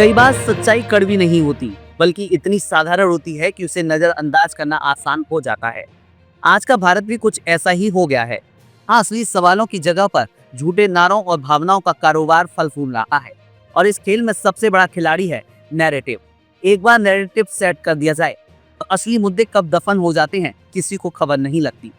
कई बार सच्चाई कड़वी नहीं होती, बल्कि इतनी साधारण होती है कि उसे नजरअंदाज करना आसान हो जाता है। आज का भारत भी कुछ ऐसा ही हो गया है। हाँ, असली सवालों की जगह पर झूठे नारों और भावनाओं का कारोबार फल फूल रहा है। और इस खेल में सबसे बड़ा खिलाड़ी है नैरेटिव। एक बार नैरेटिव सेट कर दिया जाए तो असली मुद्दे कब दफन हो जाते हैं किसी को खबर नहीं लगती।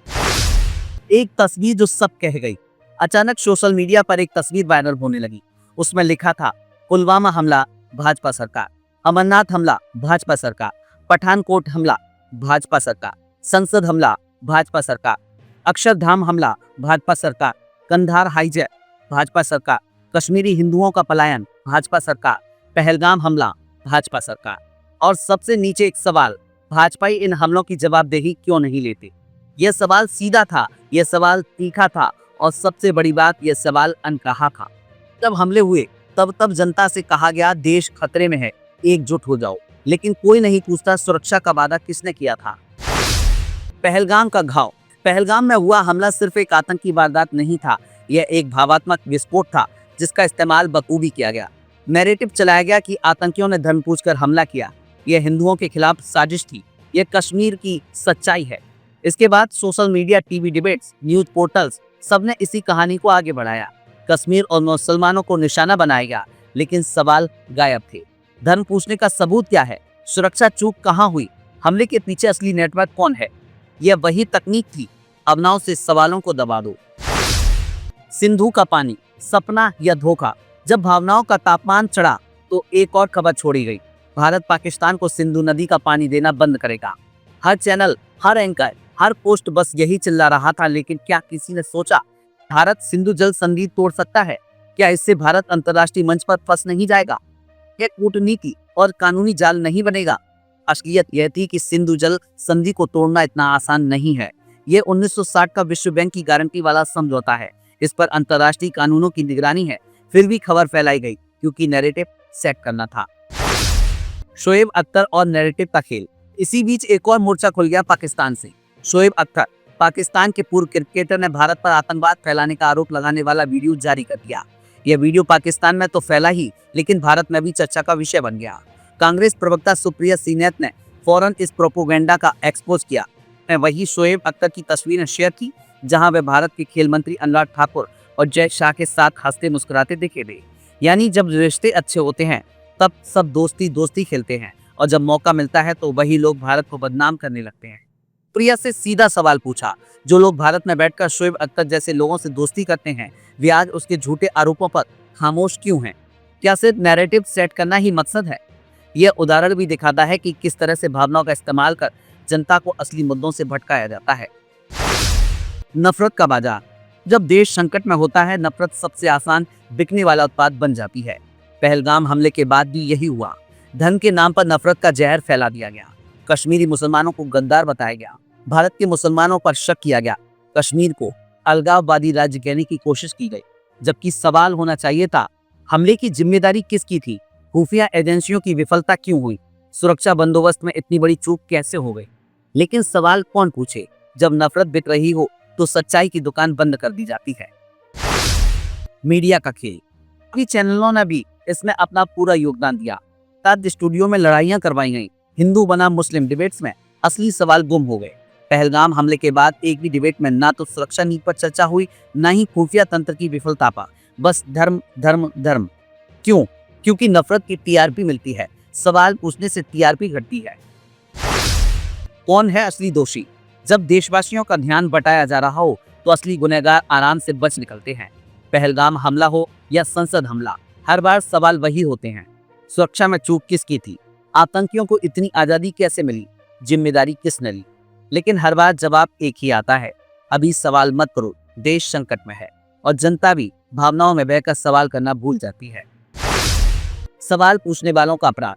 एक तस्वीर जो सब कह गई। अचानक सोशल मीडिया पर एक तस्वीर वायरल होने लगी। उसमें लिखा था, पुलवामा हमला भाजपा सरकार, अमरनाथ हमला भाजपा सरकार, पठानकोट हमला भाजपा सरकार, संसद हमला भाजपा सरकार, अक्षरधाम हमला भाजपा सरकार, कंधार हाईजैक भाजपा सरकार, कश्मीरी हिंदुओं का पलायन भाजपा सरकार, पहलगाम हमला भाजपा सरकार। और सबसे नीचे एक सवाल, भाजपा इन हमलों की जवाबदेही क्यों नहीं लेते। यह सवाल सीधा था, यह सवाल तीखा था, और सबसे बड़ी बात, यह सवाल अनकहा था। जब हमले हुए तब जनता से कहा गया देश खतरे में है, एकजुट हो जाओ। लेकिन कोई नहीं पूछता सुरक्षा का वादा किसने किया था। पहलगाम का घाव। पहलगाम में हुआ हमला सिर्फ एक आतंकी वारदात नहीं था, यह एक भावात्मक विस्फोट था जिसका इस्तेमाल बखूबी किया गया। नैरेटिव चलाया गया कि आतंकियों ने धर्म पूछकर हमला किया, यह हिंदुओं के खिलाफ साजिश थी, यह कश्मीर की सच्चाई है। इसके बाद social media, TV debates, news portals, सबने इसी कहानी को आगे बढ़ाया। कश्मीर और मुसलमानों को निशाना बनाया गया, लेकिन सवाल गायब थे। धर्म पूछने का सबूत क्या है? सुरक्षा चूक कहाँ हुई? हमले के पीछे असली नेटवर्क कौन है? यह वही तकनीक थी, भावनाओं से सवालों को दबा दो। सिंधु का पानी, सपना या धोखा? जब भावनाओं का तापमान चढ़ा तो एक और खबर छोड़ी गई। भारत पाकिस्तान को सिंधु नदी का पानी देना बंद करेगा। हर चैनल, हर एंकर, हर पोस्ट बस यही चिल्ला रहा था। लेकिन क्या किसी ने सोचा भारत सिंधु जल संधि तोड़ सकता है? क्या इससे भारत अंतर्राष्ट्रीय मंच पर फंस नहीं जाएगा? यह कूटनीति और कानूनी जाल नहीं बनेगा? असलियत यह थी कि सिंधु जल संधि को तोड़ना इतना आसान नहीं है। यह 1960 का विश्व बैंक की गारंटी वाला समझौता है। इस पर अंतर्राष्ट्रीय कानूनों की निगरानी है। फिर भी खबर फैलाई गई क्योंकि नैरेटिव सेट करना था। शोएब अख्तर और नैरेटिव का खेल। इसी बीच एक और मोर्चा खुल गया पाकिस्तान से। शोएब अख्तर, पाकिस्तान के पूर्व क्रिकेटर, ने भारत पर आतंकवाद फैलाने का आरोप लगाने वाला वीडियो जारी कर दिया। यह वीडियो पाकिस्तान में तो फैला ही, लेकिन भारत में भी चर्चा का विषय बन गया। कांग्रेस प्रवक्ता सुप्रिया सीनेत ने फौरन इस प्रोपोगेंडा का एक्सपोज किया। वही शोएब अख्तर की तस्वीरें शेयर की, जहां वे भारत के खेल मंत्री अनुराग ठाकुर और जय शाह के साथ हंसते मुस्कुराते दिखे थे। यानी जब रिश्ते अच्छे होते हैं तब सब दोस्ती दोस्ती खेलते हैं, और जब मौका मिलता है तो वही लोग भारत को बदनाम करने लगते हैं। प्रिया से सीधा सवाल पूछा, जो लोग भारत में बैठकर शोएब अख्तर जैसे लोगों से दोस्ती करते हैं, वे आज उसके झूठे आरोपों पर खामोश क्यों हैं? क्या सिर्फ नैरेटिव सेट करना ही मकसद है? यह उदाहरण भी दिखाता है कि किस तरह से भावनाओं का इस्तेमाल कर जनता को असली मुद्दों से भटकाया जाता है। नफरत का बाजार। जब देश संकट में होता है, नफरत सबसे आसान बिकने वाला उत्पाद बन जाती है। पहलगाम हमले के बाद भी यही हुआ। धन के नाम पर नफरत का जहर फैला दिया गया। कश्मीरी मुसलमानों को गद्दार बताया गया। भारत के मुसलमानों पर शक किया गया। कश्मीर को अलगाववादी राज्य कहने की कोशिश की गई, जबकि सवाल होना चाहिए था, हमले की जिम्मेदारी किसकी थी? खुफिया एजेंसियों की विफलता क्यों हुई? सुरक्षा बंदोबस्त में इतनी बड़ी चूक कैसे हो गई? लेकिन सवाल कौन पूछे? जब नफरत बिक रही हो तो सच्चाई की दुकान बंद कर दी जाती है। मीडिया का खेल। सभी चैनलों ने भी इसमें अपना पूरा योगदान दिया। तद स्टूडियो में लड़ाइयां करवाई गई। हिंदू बनाम मुस्लिम डिबेट्स में असली सवाल गुम हो गए। पहलगाम हमले के बाद एक भी डिबेट में ना तो सुरक्षा नीति पर चर्चा हुई, ना ही खुफिया तंत्र की विफलता पर। बस धर्म धर्म धर्म। क्यों? क्योंकि नफरत की टीआरपी मिलती है, सवाल पूछने से टीआरपी घटती है। कौन है असली दोषी? जब देशवासियों का ध्यान बटाया जा रहा हो तो असली गुनहगार आराम से बच निकलते हैं। पहलगाम हमला हो या संसद हमला, हर बार सवाल वही होते हैं। सुरक्षा में चूक किसकी थी? आतंकियों को इतनी आजादी कैसे मिली? जिम्मेदारी किसने ली? लेकिन हर बार जवाब एक ही आता है, अभी सवाल मत करो, देश संकट में है। और जनता भी भावनाओं में बहकर सवाल करना भूल जाती है। सवाल पूछने वालों का अपराध।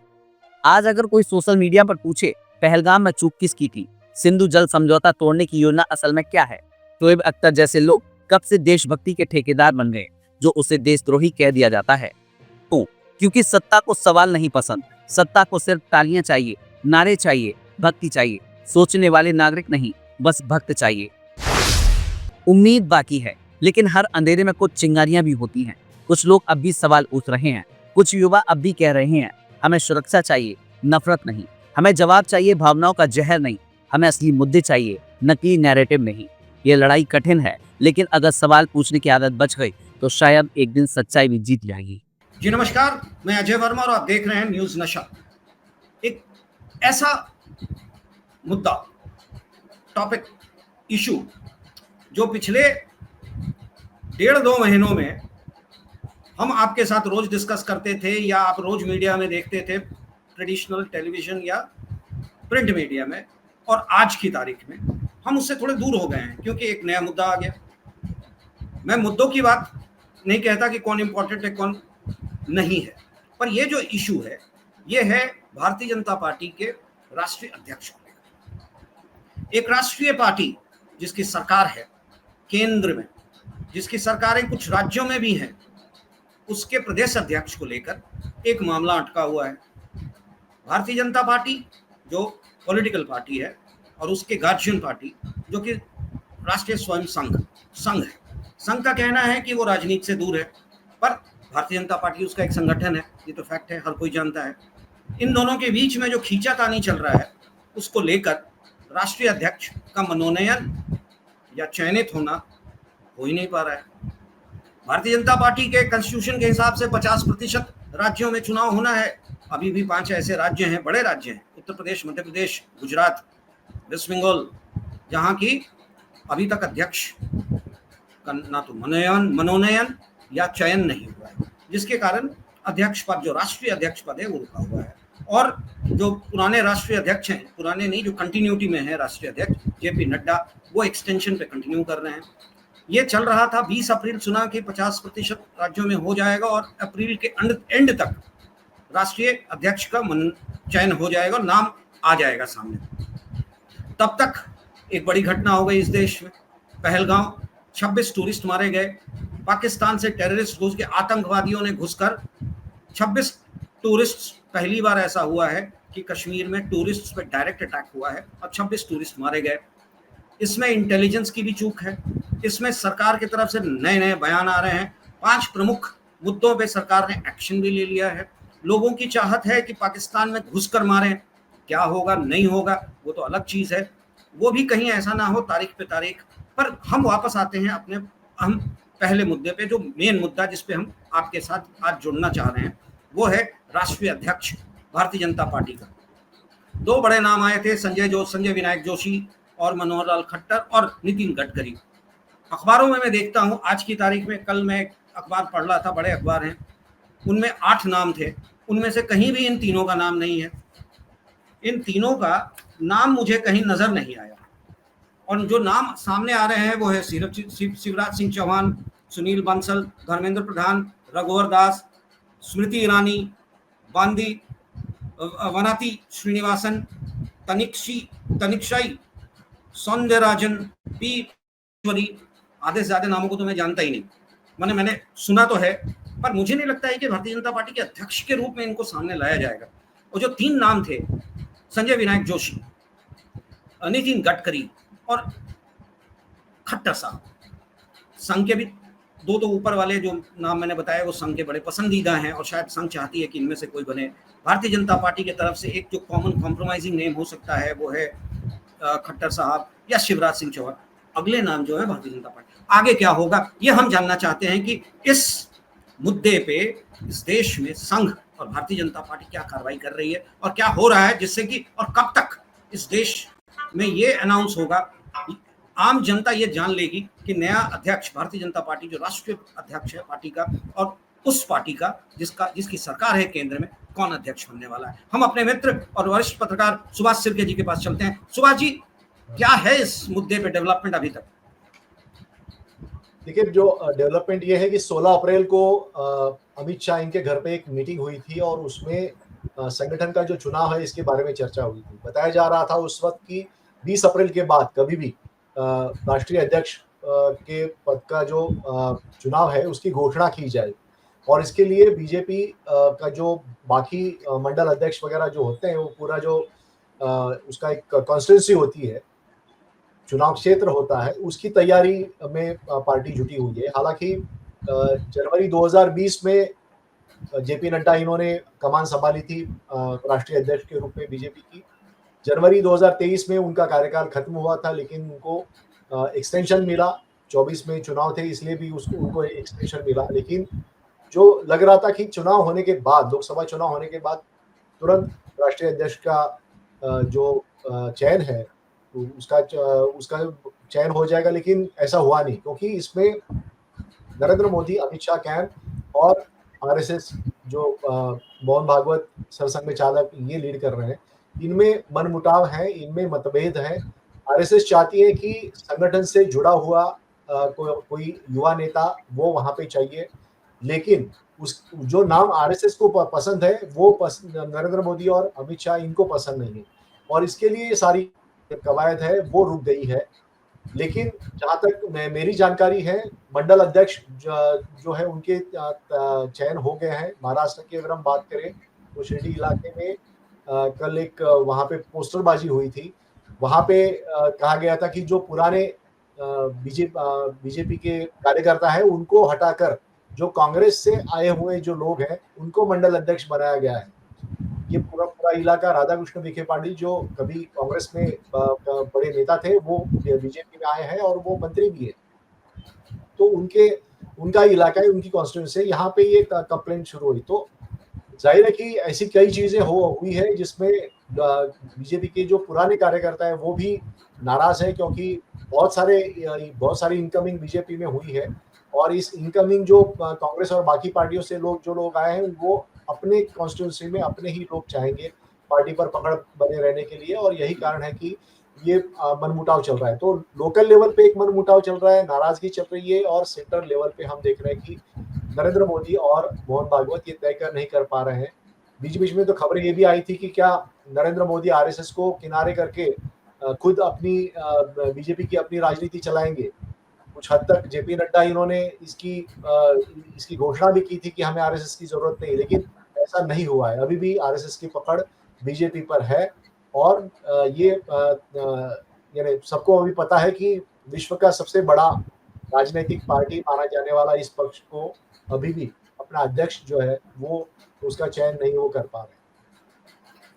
आज अगर कोई सोशल मीडिया पर पूछे पहलगाम में चूक किसकी थी, सिंधु जल समझौता तोड़ने की योजना असल में क्या है, शोएब अख्तर जैसे लोग कब से देशभक्ति के ठेकेदार बन गए, जो उसे देशद्रोही कह दिया जाता है। क्यों? क्योंकि सत्ता को सवाल नहीं पसंद। सत्ता को सिर्फ तालियां चाहिए, नारे चाहिए, भक्ति चाहिए। सोचने वाले नागरिक नहीं, बस भक्त चाहिए। उम्मीद बाकी है, लेकिन हर अंधेरे में कुछ चिंगारियां भी होती हैं। कुछ लोग अब भी सवाल पूछ रहे हैं, कुछ युवा अब भी कह रहे हैं, हमें सुरक्षा चाहिए, नफरत नहीं। हमें जवाब चाहिए, भावनाओं का जहर नहीं। हमें असली मुद्दे चाहिए, नकली नैरेटिव नहीं। ये लड़ाई कठिन है, लेकिन अगर सवाल पूछने की आदत बच गई तो शायद एक दिन सच्चाई भी जीत जाएगी। जी नमस्कार, मैं अजय वर्मा और आप देख रहे हैं न्यूज नशा। एक ऐसा मुद्दा, टॉपिक, इशू जो पिछले 1.5-2 महीनों में हम आपके साथ रोज डिस्कस करते थे या आप रोज मीडिया में देखते थे, ट्रेडिशनल टेलीविजन या प्रिंट मीडिया में, और आज की तारीख में हम उससे थोड़े दूर हो गए हैं क्योंकि एक नया मुद्दा आ गया। मैं मुद्दों की बात नहीं कहता कि कौन इंपॉर्टेंट है कौन नहीं है, पर यह जो इशू है ये है भारतीय जनता पार्टी के राष्ट्रीय अध्यक्ष को लेकर। एक राष्ट्रीय पार्टी जिसकी सरकार है केंद्र में, जिसकी सरकारें कुछ राज्यों में भी हैं, उसके प्रदेश अध्यक्ष को लेकर एक मामला अटका हुआ है। भारतीय जनता पार्टी जो पॉलिटिकल पार्टी है और उसके गार्जियन पार्टी जो कि राष्ट्रीय स्वयं संघ है। संघ का कहना है कि वो राजनीति से दूर है, पर भारतीय जनता पार्टी उसका एक संगठन है, ये तो फैक्ट है, हर कोई जानता है। इन दोनों के बीच में जो खींचातानी चल रहा है उसको लेकर राष्ट्रीय अध्यक्ष का मनोनयन या चयनित होना हो ही नहीं पा रहा है। भारतीय जनता पार्टी के कॉन्स्टिट्यूशन के हिसाब से 50% राज्यों में चुनाव होना है। अभी भी 5 ऐसे राज्य हैं, बड़े राज्य हैं, उत्तर प्रदेश, मध्य प्रदेश, गुजरात, वेस्ट बंगाल, जहां की अभी तक अध्यक्ष का ना तो मनोनयन या चयन नहीं हुआ है, जिसके कारण अध्यक्ष पद, जो राष्ट्रीय अध्यक्ष पद है, वो रुका हुआ है। और जो पुराने राष्ट्रीय अध्यक्ष हैं, पुराने नहीं, जो कंटिन्यूटी में है राष्ट्रीय अध्यक्ष जेपी नड्डा, वो एक्सटेंशन पे कंटिन्यू कर रहे हैं। ये चल रहा था 20 अप्रैल सुना कि 50% राज्यों में हो जाएगा और अप्रैल के एंड तक राष्ट्रीय अध्यक्ष का चयन हो जाएगा और नाम आ जाएगा सामने। तब तक एक बड़ी घटना हो गई इस देश में। पहलगांव, 26 टूरिस्ट मारे गए। पाकिस्तान से टेररिस्ट घुस के, आतंकवादियों ने घुसकर 26 टूरिस्ट, पहली बार ऐसा हुआ है कि कश्मीर में टूरिस्ट पे डायरेक्ट अटैक हुआ है और 26 टूरिस्ट मारे गए। इसमें इंटेलिजेंस की भी चूक है, इसमें सरकार की तरफ से नए नए बयान आ रहे हैं। 5 प्रमुख मुद्दों पे सरकार ने एक्शन भी ले लिया है। लोगों की चाहत है कि पाकिस्तान में घुसकर मारें, क्या होगा नहीं होगा वो तो अलग चीज़ है, वो भी कहीं ऐसा ना हो तारीख पे तारीख। पर हम वापस आते हैं अपने हम पहले मुद्दे पे, जो मेन मुद्दा जिस पे हम आपके साथ आज जुड़ना चाह रहे हैं, वो है राष्ट्रीय अध्यक्ष भारतीय जनता पार्टी का। 2 बड़े नाम आए थे, संजय विनायक जोशी और मनोहर लाल खट्टर और नितिन गडकरी। अखबारों में मैं देखता हूँ आज की तारीख में, कल मैं अखबार पढ़ रहा था, बड़े अखबार हैं, उनमें 8 नाम थे, उनमें से कहीं भी इन तीनों का नाम नहीं है। इन तीनों का नाम मुझे कहीं नजर नहीं आया, और जो नाम सामने आ रहे हैं वो है शिवराज सिंह चौहान, सुनील बंसल, धर्मेंद्र प्रधान, रघुवर दास, स्मृति ईरानी, बांदी वनाती श्रीनिवासन, तनिक्षाई सौंदरराजन, पी, आधे से ज्यादा नामों को तो मैं जानता ही नहीं, मैंने सुना तो है, पर मुझे नहीं लगता है कि भारतीय जनता पार्टी के अध्यक्ष के रूप में इनको सामने लाया जाएगा। और जो 3 नाम थे, संजय विनायक जोशी, नितिन गडकरी और खट्टर साहब, संघ के भी 2 तो ऊपर वाले जो नाम मैंने बताया वो संघ के बड़े पसंदीदा हैं और शायद संघ चाहती है कि इनमें से कोई बने। भारतीय जनता पार्टी की तरफ से एक जो कॉमन कॉम्प्रोमाइजिंग नेम हो सकता है वो है खट्टर साहब या शिवराज सिंह चौहान। अगले नाम जो है भारतीय जनता पार्टी। आगे क्या होगा ये हम जानना चाहते हैं कि इस मुद्दे पे इस देश में संघ और भारतीय जनता पार्टी क्या कार्रवाई कर रही है और क्या हो रहा है, जिससे कि और कब तक इस देश में ये अनाउंस होगा, आम जनता ये जान लेगी कि नया अध्यक्ष भारतीय जनता पार्टी जो राष्ट्रीय अध्यक्ष है पार्टी का, और उस पार्टी का जिसकी सरकार है केंद्र में, कौन अध्यक्ष बनने वाला है। हम अपने मित्र और वरिष्ठ पत्रकार सुभाष सिरके जी के पास चलते हैं। सुभाष जी, क्या है इस मुद्दे पे डेवलपमेंट अभी तक? देखिए, जो डेवलपमेंट ये है कि 16 अप्रैल को अमित शाह इनके घर पे एक मीटिंग हुई थी और उसमें संगठन का जो चुनाव है इसके बारे में चर्चा हुई थी। बताया जा रहा था उस वक्त कि 20 अप्रैल के बाद कभी भी राष्ट्रीय अध्यक्ष के पद का जो चुनाव है उसकी घोषणा की जाए, और इसके लिए बीजेपी का जो बाकी मंडल अध्यक्ष वगैरह जो होते हैं वो पूरा जो उसका एक कॉन्स्टिट्यूंसी होती है, चुनाव क्षेत्र होता है, उसकी तैयारी में पार्टी जुटी हुई है। हालांकि जनवरी 2020 में जेपी नड्डा इन्होंने कमान संभाली थी राष्ट्रीय अध्यक्ष के रूप में बीजेपी की। जनवरी 2023 में उनका कार्यकाल खत्म हुआ था, लेकिन उनको एक्सटेंशन मिला। 24 में चुनाव थे, इसलिए भी उनको एक्सटेंशन मिला। लेकिन जो लग रहा था कि चुनाव होने के बाद, लोकसभा चुनाव होने के बाद तुरंत राष्ट्रीय अध्यक्ष का जो चयन है, उसका चयन हो जाएगा, लेकिन ऐसा हुआ नहीं, क्योंकि इसमें नरेंद्र मोदी, अमित शाह कैंप और आरएसएस जो मोहन भागवत सरसंघ चालक ये लीड कर रहे हैं, इनमें मनमुटाव है, इनमें मतभेद है। आरएसएस चाहती है कि संगठन से जुड़ा हुआ कोई युवा नेता वो वहां पे चाहिए, लेकिन उस जो नाम आरएसएस को पसंद है वो नरेंद्र मोदी और अमित शाह इनको पसंद नहीं है, और इसके लिए सारी कवायद है वो रुक गई है। लेकिन जहां तक मेरी जानकारी है, मंडल अध्यक्ष जो है उनके चयन हो गए हैं। महाराष्ट्र की अगर हम बात करें तो शिरडी इलाके में कल एक वहां पे पोस्टरबाजी हुई थी। वहां पे कहा गया था कि जो पुराने बीजेपी के कार्यकर्ता है उनको हटाकर जो कांग्रेस से आए हुए जो लोग हैं उनको मंडल अध्यक्ष बनाया गया है। ये पूरा इलाका राधाकृष्ण विखे पाटिल जो कभी कांग्रेस में बड़े नेता थे, वो बीजेपी में आए हैं और वो मंत्री भी है। तो उनका इलाका है, उनकी कॉन्स्टिट्यूंसी है, यहाँ पे ये कंप्लेंट शुरू हुई। तो जाहिर है कि ऐसी कई चीजें हुई है जिसमें बीजेपी के जो पुराने कार्यकर्ता है वो भी नाराज है, क्योंकि बहुत सारी इनकमिंग बीजेपी में हुई है, और इस इनकमिंग जो कांग्रेस और बाकी पार्टियों से जो लोग आए हैं वो अपने कॉन्स्टिट्यूंसी में अपने ही लोग चाहेंगे पार्टी पर पकड़ बने रहने के लिए, और यही कारण है कि ये मनमुटाव चल रहा है। तो लोकल लेवल पे एक मनमुटाव चल रहा है, नाराजगी चल रही है, और सेंटर लेवल पे हम देख रहे हैं कि नरेंद्र मोदी और मोहन भागवत ये तय नहीं कर पा रहे हैं। बीच बीच में तो खबरें ये भी आई थी कि क्या नरेंद्र मोदी आरएसएस को किनारे करके खुद अपनी बीजेपी की अपनी राजनीति चलाएंगे। कुछ हद तक जेपी नड्डा इन्होंने इसकी घोषणा भी की थी कि हमें आरएसएस की जरूरत नहीं, लेकिन ऐसा नहीं हुआ है। अभी भी आरएसएस की पकड़ बीजेपी पर है, और ये यानी सबको अभी पता है कि विश्व का सबसे बड़ा राजनीतिक पार्टी माना जाने वाला इस पक्ष को अभी भी अपना अध्यक्ष जो है वो उसका चयन नहीं वो कर पा रहे।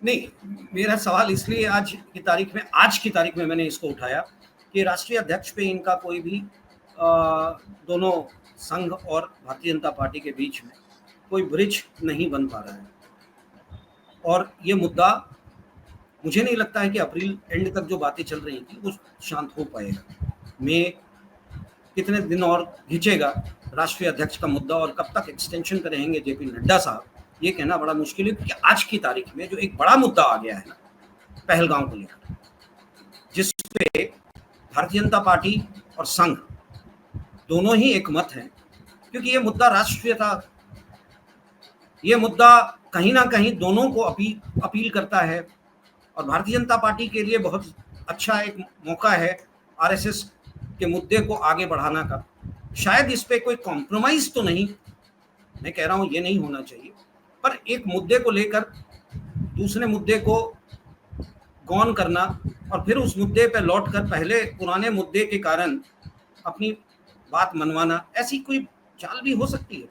नहीं, मेरा सवाल इसलिए आज की तारीख में मैंने इसको उठाया कि राष्ट्रीय अध्यक्ष पे इनका कोई भी दोनों संघ और भारतीय जनता पार्टी के बीच में कोई ब्रिज नहीं बन पा रहा है, और ये मुद्दा मुझे नहीं लगता है कि अप्रैल एंड तक जो बातें चल रही थी वो शांत हो पाएगा। मई कितने दिन और खींचेगा राष्ट्रीय अध्यक्ष का मुद्दा, और कब तक एक्सटेंशन करेंगे जेपी नड्डा साहब, ये कहना बड़ा मुश्किल है। क्योंकि आज की तारीख में जो एक बड़ा मुद्दा आ गया है ना, पहलगाम को लेकर, जिसपे भारतीय जनता पार्टी और संघ दोनों ही एक मत हैं, क्योंकि ये मुद्दा राष्ट्रीयता, ये मुद्दा कहीं ना कहीं दोनों को अपील करता है, और भारतीय जनता पार्टी के लिए बहुत अच्छा एक मौका है आरएसएस के मुद्दे को आगे बढ़ाना का। शायद इस पे कोई कॉम्प्रोमाइज तो नहीं, मैं कह रहा हूं ये नहीं होना चाहिए, पर एक मुद्दे को लेकर दूसरे मुद्दे को गौन करना और फिर उस मुद्दे पे लौटकर पहले पुराने मुद्दे के कारण अपनी बात मनवाना, ऐसी कोई चाल भी हो सकती है।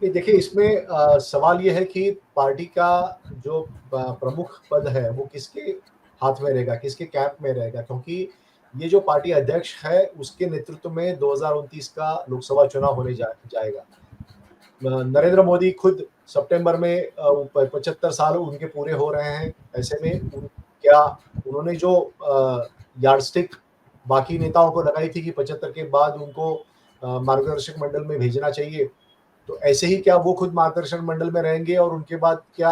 देखिए, इसमें सवाल ये है कि पार्टी का जो प्रमुख पद है वो किसके हाथ में रहेगा, किसके कैंप में रहेगा, क्योंकि ये जो पार्टी अध्यक्ष है उसके नेतृत्व में 2029 का लोकसभा चुनाव होने जाएगा। नरेंद्र मोदी खुद सितंबर में 75 साल उनके पूरे हो रहे हैं। ऐसे में क्या उन्होंने जो यार्डस्टिक बाकी नेताओं को लगाई थी कि 75 के बाद उनको मार्गदर्शक मंडल में भेजना चाहिए, तो ऐसे ही क्या वो खुद मार्गदर्शक मंडल में रहेंगे, और उनके बाद क्या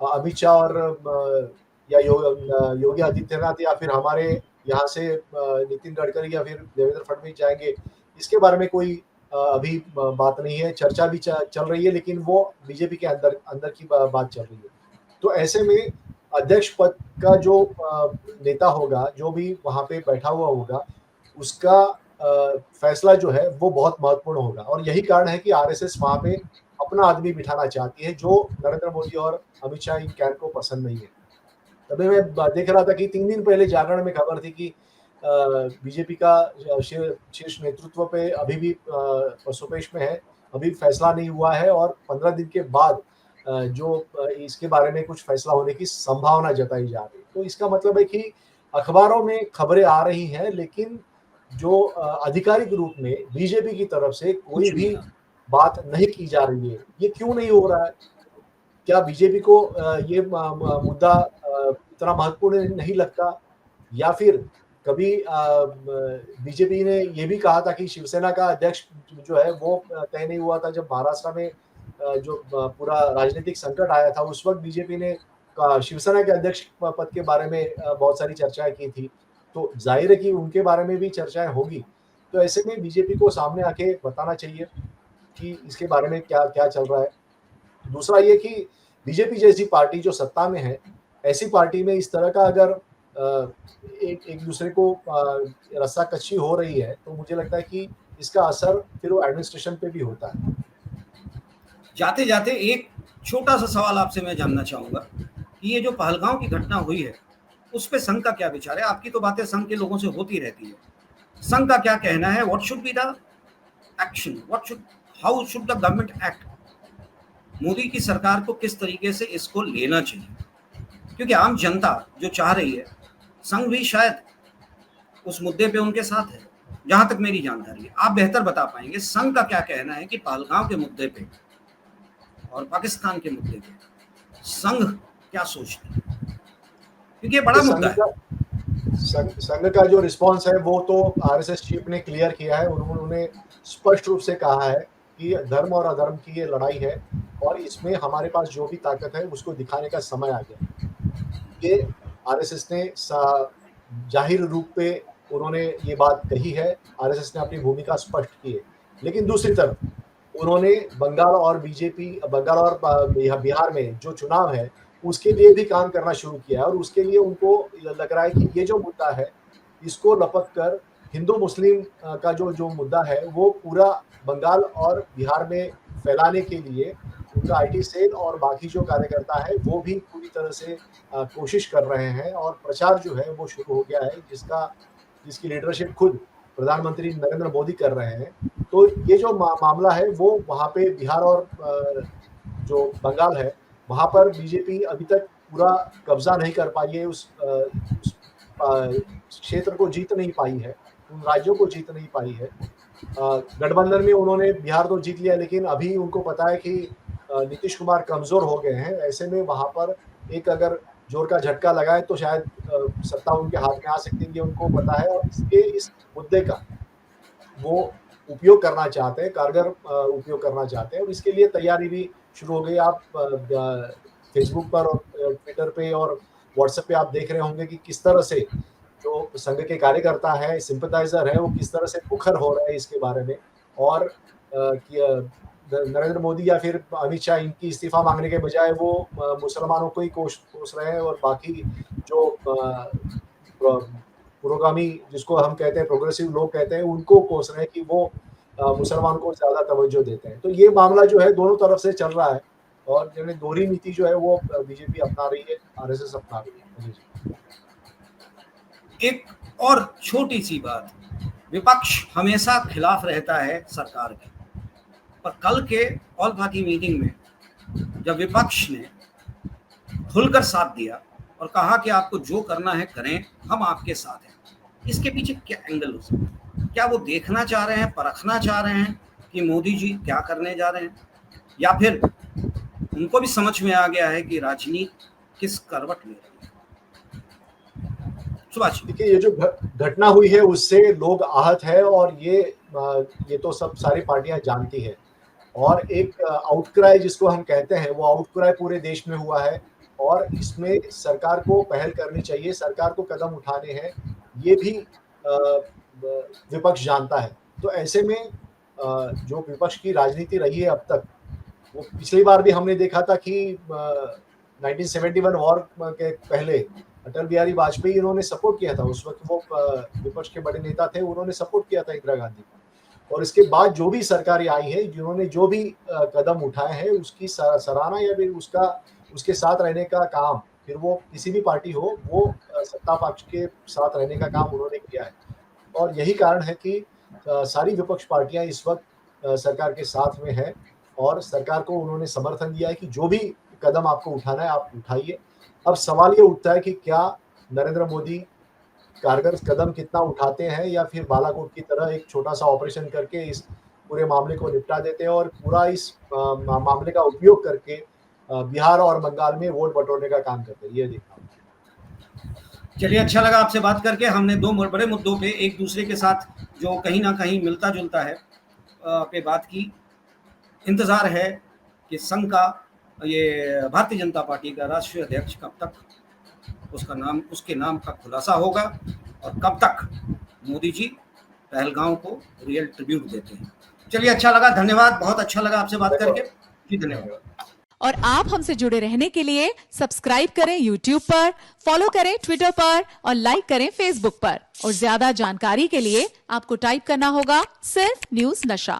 अमित शाह और या योगी आदित्यनाथ या फिर हमारे यहाँ से नितिन गडकरी या फिर देवेंद्र फडणवीस जाएंगे, इसके बारे में कोई अभी बात नहीं है। चर्चा भी चल रही है, लेकिन वो बीजेपी के अंदर की बात चल रही है। तो ऐसे में अध्यक्ष पद का जो नेता होगा, जो भी वहां पे बैठा हुआ होगा, उसका फैसला जो है वो बहुत महत्वपूर्ण होगा, और यही कारण है कि आरएसएस वहां पे अपना आदमी बिठाना चाहती है जो नरेंद्र मोदी और अमित शाह इन कैंप को पसंद नहीं है। तभी मैं देख रहा था कि 3 दिन पहले जागरण में खबर थी कि बीजेपी का शीर्ष नेतृत्व पे अभी भी पसोपेश में है अभी फैसला नहीं हुआ है और 15 दिन के बाद इसके बारे में कुछ फैसला होने की संभावना जताई जा रही है। तो इसका मतलब है कि अखबारों में खबरें आ रही हैं, लेकिन जो आधिकारिक रूप में बीजेपी की तरफ से कोई कुछ भी नहीं। बात नहीं की जा रही है। ये क्यों नहीं हो रहा है? क्या बीजेपी को ये मुद्दा इतना महत्वपूर्ण नहीं लगता? या फिर कभी बीजेपी ने ये भी कहा था कि शिवसेना का अध्यक्ष जो है वो तय नहीं हुआ था जब महाराष्ट्र में पूरा राजनीतिक संकट आया था, उस वक्त बीजेपी ने शिवसेना के अध्यक्ष पद के बारे में बहुत सारी चर्चाएं की थी। तो जाहिर है कि उनके बारे में भी चर्चाएं होगी। तो ऐसे में बीजेपी को सामने आके बताना चाहिए कि इसके बारे में क्या क्या चल रहा है। दूसरा ये कि बीजेपी जैसी पार्टी जो सत्ता में है, ऐसी पार्टी में इस तरह का अगर एक एक दूसरे को रस्साकशी हो रही है, तो मुझे लगता है कि इसका असर फिर वो एडमिनिस्ट्रेशन पे भी होता है। जाते जाते एक छोटा सा सवाल आपसे मैं जानना चाहूंगा कि ये जो पहलगांव की घटना हुई है उस पे संघ का क्या विचार है? आपकी तो बातें संघ के लोगों से होती रहती है, संघ का क्या कहना है? What should be the action, how should the government act? Modi की सरकार को किस तरीके से इसको लेना चाहिए? क्योंकि आम जनता जो चाह रही है, संघ भी शायद उस मुद्दे पे उनके साथ है, जहां तक मेरी जानकारी है। आप बेहतर बता पाएंगे संघ का क्या कहना है कि पहलगांव के मुद्दे पे और पाकिस्तान के मुद्दे पे संघ क्या सोचता है, क्योंकि ये बड़ा मुद्दा है। संघ का जो रिस्पांस है वो तो आरएसएस चीफ ने क्लियर किया है। उन्होंने स्पष्ट रूप से कहा है कि धर्म और अधर्म की ये लड़ाई है और इसमें हमारे पास जो भी ताकत है उसको दिखाने का समय आ गया। ये आरएसएस ने जाहिर रूप पे उन्होंने ये बात कही है, आरएसएस ने अपनी भूमिका स्पष्ट की है। लेकिन दूसरी तरफ उन्होंने बंगाल और बिहार में जो चुनाव है उसके लिए भी काम करना शुरू किया है और उसके लिए उनको लग रहा है कि ये जो मुद्दा है इसको लपक कर हिंदू मुस्लिम का जो मुद्दा है वो पूरा बंगाल और बिहार में फैलाने के लिए उनका आईटी सेल और बाकी जो कार्यकर्ता है वो भी पूरी तरह से कोशिश कर रहे हैं और प्रचार जो है वो शुरू हो गया है, जिसकी लीडरशिप खुद प्रधानमंत्री नरेंद्र मोदी कर रहे हैं। तो ये जो मामला है वो वहाँ पे बिहार और जो बंगाल है वहाँ पर बीजेपी अभी तक पूरा कब्जा नहीं कर पाई है, उस क्षेत्र को जीत नहीं पाई है, उन राज्यों को जीत नहीं पाई है। गठबंधन में उन्होंने बिहार तो जीत लिया, लेकिन अभी उनको पता है कि नीतीश कुमार कमजोर हो गए हैं। ऐसे में वहाँ पर एक अगर जोर का झटका लगाए तो शायद सत्ता उनके हाथ में आ सकती है, ये उनको पता है और इस मुद्दे का वो उपयोग करना चाहते हैं, कारगर उपयोग करना चाहते हैं और इसके लिए तैयारी भी शुरू हो गई। आप फेसबुक पर और ट्विटर पे और व्हाट्सएप पे आप देख रहे होंगे कि किस तरह से जो संघ के कार्यकर्ता है, सिंपैथाइजर है, वो किस तरह से मुखर हो रहे हैं इसके बारे में। और नरेंद्र मोदी या फिर अमित शाह इनकी इस्तीफा मांगने के बजाय वो मुसलमानों को ही कोस रहे हैं और बाकी जो पुरोगामी जिसको हम कहते हैं, प्रोग्रेसिव लोग कहते हैं, उनको कोस रहे हैं कि वो मुसलमान को ज्यादा तवज्जो देते हैं। तो ये मामला जो है दोनों तरफ से चल रहा है और यानी दोहरी नीति जो है वो बीजेपी अपना रही है, आरएसएस अपना रही है। एक और छोटी सी बात, विपक्ष हमेशा खिलाफ रहता है सरकार के, पर कल के ऑल पार्टी मीटिंग में जब विपक्ष ने खुलकर साथ दिया और कहा कि आपको जो करना है करें, हम आपके साथ हैं, इसके पीछे क्या एंगल हो सकता है? क्या वो देखना चाह रहे हैं, परखना चाह रहे हैं कि मोदी जी क्या करने जा रहे हैं, या फिर उनको भी समझ में आ गया है कि राजनीति किस करवट ले रही है? सुभाष, देखिए, ये जो घटना हुई है उससे लोग आहत है और ये तो सब सारी पार्टियां जानती है और एक आउटक्राई जिसको हम कहते हैं वो आउटक्राई पूरे देश में हुआ है और इसमें सरकार को पहल करनी चाहिए, सरकार को कदम उठाने हैं, ये भी विपक्ष जानता है। तो ऐसे में जो विपक्ष की राजनीति रही है अब तक, वो पिछली बार भी हमने देखा था कि 1971 वॉर के पहले अटल बिहारी वाजपेयी इन्होंने सपोर्ट किया था, उस वक्त वो विपक्ष के बड़े नेता थे, उन्होंने सपोर्ट किया था इंदिरा गांधी को। और इसके बाद जो भी सरकारें आई है, जिन्होंने जो भी कदम उठाए हैं उसकी सराहना या फिर उसके साथ रहने का काम, फिर वो किसी भी पार्टी हो, वो सत्ता पक्ष के साथ रहने का काम उन्होंने किया है। और यही कारण है कि सारी विपक्ष पार्टियां इस वक्त सरकार के साथ में है और सरकार को उन्होंने समर्थन दिया है कि जो भी कदम आपको उठाना है आप उठाइए। अब सवाल ये उठता है कि क्या नरेंद्र मोदी कारगर कदम कितना उठाते हैं या फिर बालाकोट की तरह एक छोटा-सा ऑपरेशन करके इस पूरे मामले को निपटा देते हैं और पूरा इस मामले का उपयोग करके बिहार और बंगाल में वोट बटोरने का काम करते हैं। ये देखना होगा। चलिए, अच्छा लगा आपसे बात करके। हमने 2 बड़े मुद्दों पे एक दूसरे के साथ जो कहीं न कहीं मिलता-जुलता है पे बात की। इंतज़ार है कि संघ का ये भारतीय जनता पार्टी का राष्ट्रीय अध्यक्ष कब तक उसके नाम का खुलासा होगा और कब तक मोदी जी पहलगांव को रियल ट्रिब्यूट देते हैं। चलिए, अच्छा लगा, धन्यवाद। बहुत अच्छा लगा आपसे बात करके जी, धन्यवाद। और आप हमसे जुड़े रहने के लिए सब्सक्राइब करें YouTube पर, फॉलो करें Twitter पर और लाइक करें Facebook पर। और ज्यादा जानकारी के लिए आपको टाइप करना होगा सिर्फ न्यूज़ नशा।